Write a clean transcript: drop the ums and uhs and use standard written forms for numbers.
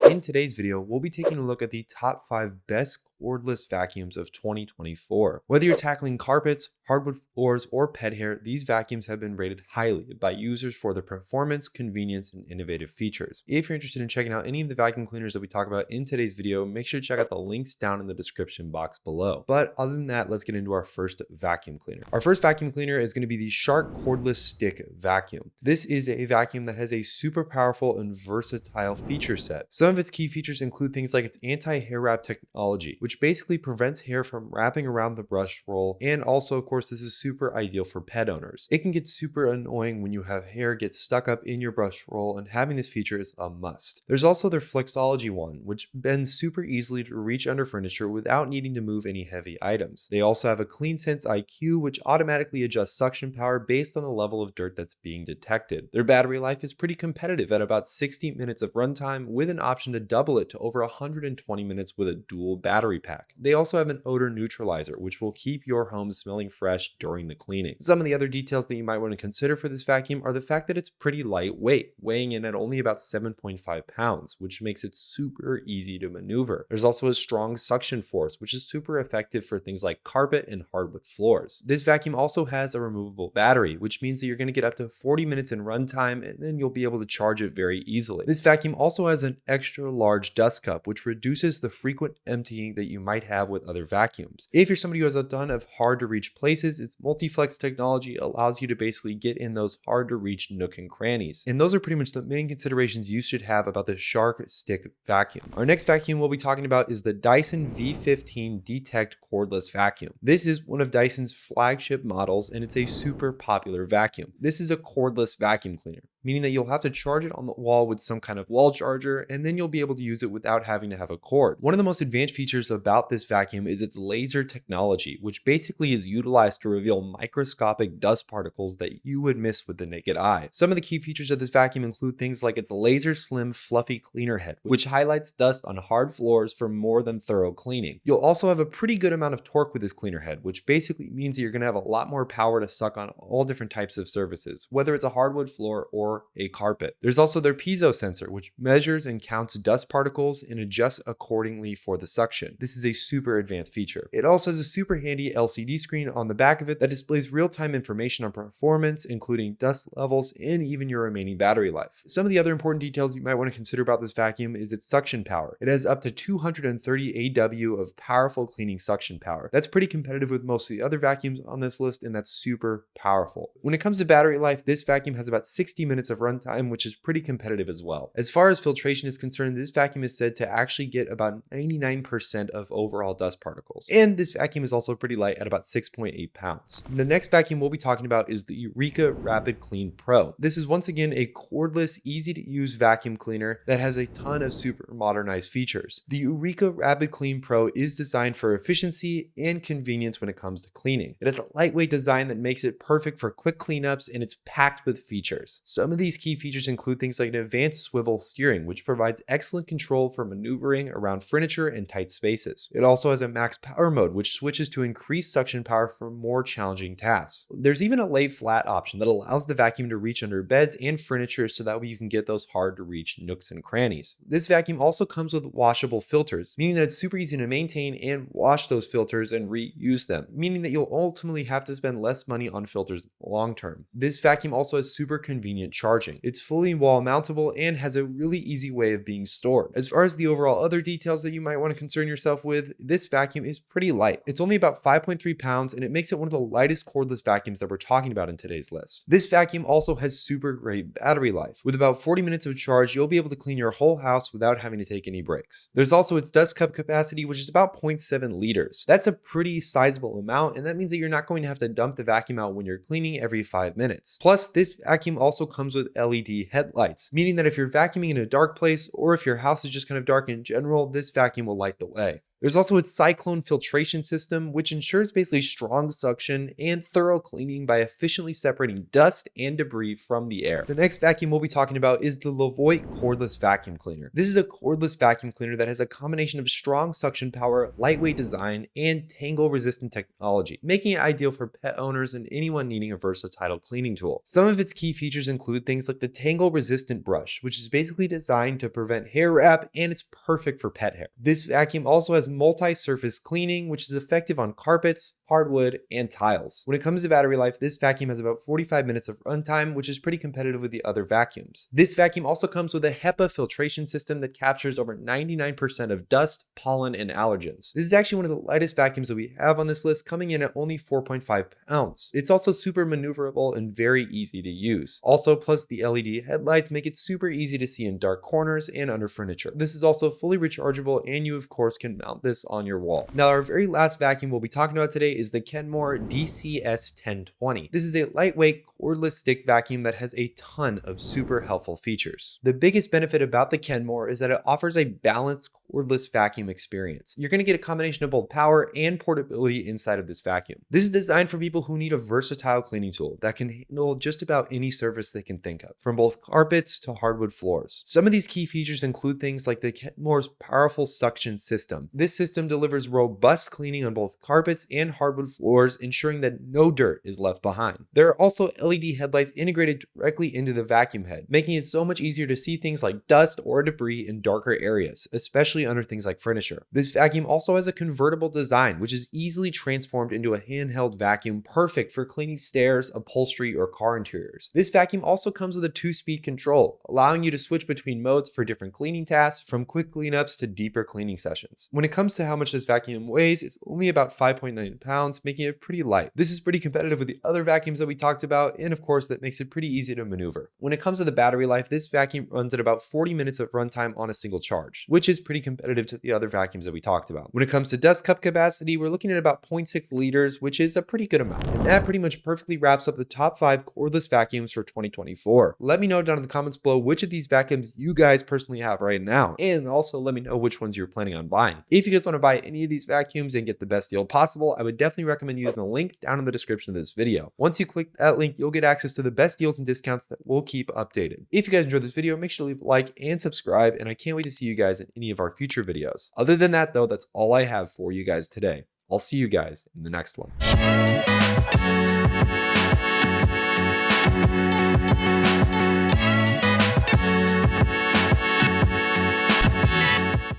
In today's video, we'll be taking a look at the top 5 best cordless vacuums of 2024. Whether you're tackling carpets, hardwood floors, or pet hair, these vacuums have been rated highly by users for their performance, convenience, and innovative features. If you're interested in checking out any of the vacuum cleaners that we talk about in today's video, make sure to check out the links down in the description box below. But other than that, let's get into our first vacuum cleaner. Our first vacuum cleaner is going to be the Shark Cordless Stick Vacuum. This is a vacuum that has a super powerful and versatile feature set. Some of its key features include things like its anti-hair wrap technology, which basically prevents hair from wrapping around the brush roll, and also, of course, this is super ideal for pet owners. It can get super annoying when you have hair get stuck up in your brush roll, and having this feature is a must. There's also their Flexology one, which bends super easily to reach under furniture without needing to move any heavy items. They also have a CleanSense IQ, which automatically adjusts suction power based on the level of dirt that's being detected. Their battery life is pretty competitive at about 60 minutes of runtime, with an option to double it to over 120 minutes with a dual battery pack. They also have an odor neutralizer, which will keep your home smelling fresh during the cleaning. Some of the other details that you might want to consider for this vacuum are the fact that it's pretty lightweight, weighing in at only about 7.5 pounds, which makes it super easy to maneuver. There's also a strong suction force, which is super effective for things like carpet and hardwood floors. This vacuum also has a removable battery, which means that you're going to get up to 40 minutes in runtime, and then you'll be able to charge it very easily. This vacuum also has an extra large dust cup, which reduces the frequent emptying that you might have with other vacuums. If you're somebody who has a ton of hard to reach places, its multi-flex technology allows you to basically get in those hard to reach nook and crannies. And those are pretty much the main considerations you should have about the Shark Stick Vacuum. Our next vacuum we'll be talking about is the Dyson V15 Detect cordless vacuum. This is one of Dyson's flagship models, and it's a super popular vacuum. This is a cordless vacuum cleaner, meaning that you'll have to charge it on the wall with some kind of wall charger, and then you'll be able to use it without having to have a cord. One of the most advanced features about this vacuum is its laser technology, which basically is utilized to reveal microscopic dust particles that you would miss with the naked eye. Some of the key features of this vacuum include things like its laser slim fluffy cleaner head, which highlights dust on hard floors for more than thorough cleaning. You'll also have a pretty good amount of torque with this cleaner head, which basically means that you're going to have a lot more power to suck on all different types of surfaces, whether it's a hardwood floor or a carpet. There's also their piezo sensor, which measures and counts dust particles and adjusts accordingly for the suction. This is a super advanced feature. It also has a super handy LCD screen on the back of it that displays real-time information on performance, including dust levels and even your remaining battery life. Some of the other important details you might want to consider about this vacuum is its suction power. It has up to 230 AW of powerful cleaning suction power. That's pretty competitive with most of the other vacuums on this list, and that's super powerful. When it comes to battery life, this vacuum has about 60 minutes of runtime, which is pretty competitive as well. As far as filtration is concerned, this vacuum is said to actually get about 99% of overall dust particles. And this vacuum is also pretty light at about 6.8 pounds. The next vacuum we'll be talking about is the Eureka RapidClean Pro. This is once again a cordless, easy to use vacuum cleaner that has a ton of super modernized features. The Eureka RapidClean Pro is designed for efficiency and convenience when it comes to cleaning. It has a lightweight design that makes it perfect for quick cleanups, and it's packed with features. Some of these key features include things like an advanced swivel steering, which provides excellent control for maneuvering around furniture and tight spaces. It also has a max power mode, which switches to increased suction power for more challenging tasks. There's even a lay flat option that allows the vacuum to reach under beds and furniture, so that way you can get those hard to reach nooks and crannies. This vacuum also comes with washable filters, meaning that it's super easy to maintain and wash those filters and reuse them, meaning that you'll ultimately have to spend less money on filters long term. This vacuum also has super convenient charging. It's fully wall mountable and has a really easy way of being stored. As far as the overall other details that you might want to concern yourself with, this vacuum is pretty light. It's only about 5.3 pounds, and it makes it one of the lightest cordless vacuums that we're talking about in today's list. This vacuum also has super great battery life. With about 40 minutes of charge, you'll be able to clean your whole house without having to take any breaks. There's also its dust cup capacity, which is about 0.7 liters. That's a pretty sizable amount, and that means that you're not going to have to dump the vacuum out when you're cleaning every 5 minutes. Plus, this vacuum also comes with LED headlights, meaning that if you're vacuuming in a dark place, or if your house is just kind of dark in general, this vacuum will light the way. There's also its cyclone filtration system, which ensures basically strong suction and thorough cleaning by efficiently separating dust and debris from the air. The next vacuum we'll be talking about is the Levoit cordless vacuum cleaner. This is a cordless vacuum cleaner that has a combination of strong suction power, lightweight design, and tangle-resistant technology, making it ideal for pet owners and anyone needing a versatile cleaning tool. Some of its key features include things like the tangle-resistant brush, which is basically designed to prevent hair wrap, and it's perfect for pet hair. This vacuum also has multi-surface cleaning, which is effective on carpets, hardwood, and tiles. When it comes to battery life, this vacuum has about 45 minutes of runtime, which is pretty competitive with the other vacuums. This vacuum also comes with a HEPA filtration system that captures over 99% of dust, pollen, and allergens. This is actually one of the lightest vacuums that we have on this list, coming in at only 4.5 pounds. It's also super maneuverable and very easy to use. Also, plus the LED headlights make it super easy to see in dark corners and under furniture. This is also fully rechargeable, and you of course can mount this on your wall. Now, our very last vacuum we'll be talking about today is the Kenmore DCS1020. This is a lightweight cordless stick vacuum that has a ton of super helpful features. The biggest benefit about the Kenmore is that it offers a balanced cordless vacuum experience. You're going to get a combination of both power and portability inside of this vacuum. This is designed for people who need a versatile cleaning tool that can handle just about any surface they can think of, from both carpets to hardwood floors. Some of these key features include things like the Kenmore's powerful suction system. This system delivers robust cleaning on both carpets and hardwood floors, ensuring that no dirt is left behind. There are also LED headlights integrated directly into the vacuum head, making it so much easier to see things like dust or debris in darker areas, especially under things like furniture. This vacuum also has a convertible design, which is easily transformed into a handheld vacuum, perfect for cleaning stairs, upholstery, or car interiors. This vacuum also comes with a 2-speed control, allowing you to switch between modes for different cleaning tasks, from quick cleanups to deeper cleaning sessions. When it comes to how much this vacuum weighs, it's only about 5.9 pounds, making it pretty light. This is pretty competitive with the other vacuums that we talked about, and of course that makes it pretty easy to maneuver. When it comes to the battery life, this vacuum runs at about 40 minutes of runtime on a single charge, which is pretty competitive to the other vacuums that we talked about. When it comes to dust cup capacity, we're looking at about 0.6 liters, which is a pretty good amount. And that pretty much perfectly wraps up the top 5 cordless vacuums for 2024. Let me know down in the comments below which of these vacuums you guys personally have right now, and also let me know which ones you're planning on buying. If you guys want to buy any of these vacuums and get the best deal possible, I would definitely recommend using the link down in the description of this video. Once you click that link, you'll get access to the best deals and discounts that we'll keep updated. If you guys enjoyed this video, make sure to leave a like and subscribe, and I can't wait to see you guys in any of our future videos. Other than that though, that's all I have for you guys today. I'll see you guys in the next one.